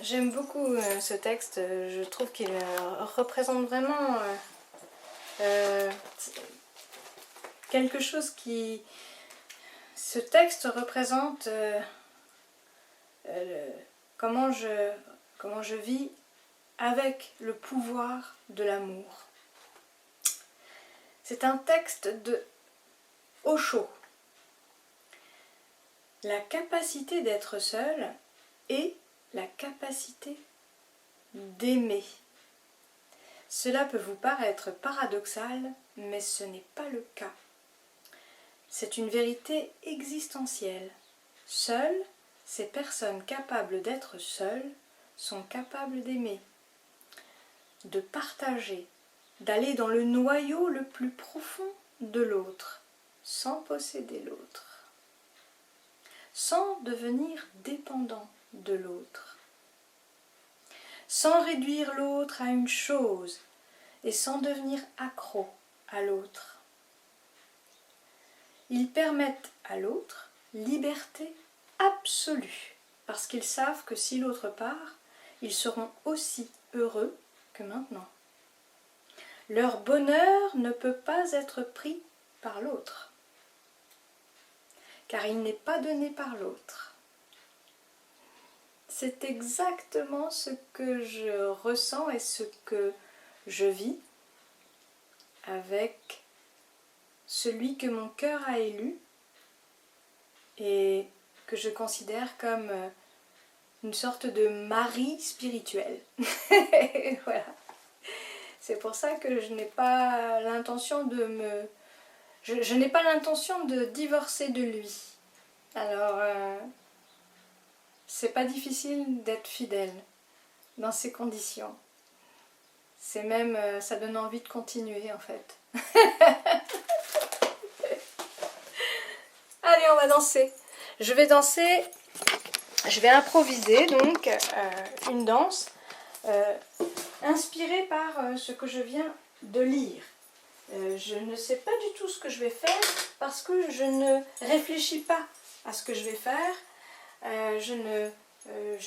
J'aime beaucoup ce texte, je trouve qu'il représente vraiment quelque chose qui... Ce texte représente comment je vis avec le pouvoir de l'amour. C'est un texte de Osho. La capacité d'être seul et la capacité d'aimer. Cela peut vous paraître paradoxal, mais ce n'est pas le cas. C'est une vérité existentielle. Seules, ces personnes capables d'être seules sont capables d'aimer, de partager, d'aller dans le noyau le plus profond de l'autre, sans posséder l'autre, sans devenir dépendant de l'autre, sans réduire l'autre à une chose et sans devenir accro à l'autre. Ils permettent à l'autre liberté absolue, parce qu'ils savent que si l'autre part, ils seront aussi heureux que maintenant. Leur bonheur ne peut pas être pris par l'autre, car il n'est pas donné par l'autre. C'est exactement ce que je ressens et ce que je vis avec celui que mon cœur a élu et que je considère comme une sorte de mari spirituel. Voilà. C'est pour ça que je n'ai pas l'intention de je n'ai pas l'intention de divorcer de lui. Alors, c'est pas difficile d'être fidèle dans ces conditions. C'est même, ça donne envie de continuer en fait. Allez, on va danser. Je vais danser, je vais improviser donc une danse inspirée par ce que je viens de lire. Je ne sais pas du tout ce que je vais faire parce que je ne réfléchis pas à ce que je vais faire. Je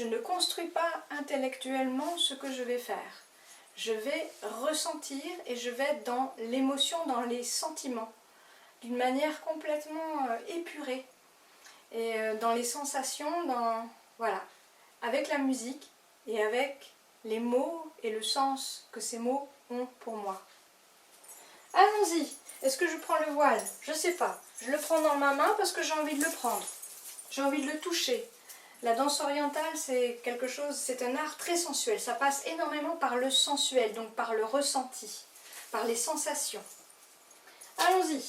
ne construis pas intellectuellement ce que je vais faire. Je vais ressentir et je vais être dans l'émotion, dans les sentiments, d'une manière complètement épurée. Et dans les sensations, voilà, avec la musique et avec les mots et le sens que ces mots ont pour moi. Allons-y. Est-ce que je prends le voile? Je ne sais pas. Je le prends dans ma main parce que j'ai envie de le prendre. J'ai envie de le toucher. La danse orientale, c'est quelque chose, c'est un art très sensuel. Ça passe énormément par le sensuel, donc par le ressenti, par les sensations. Allons-y.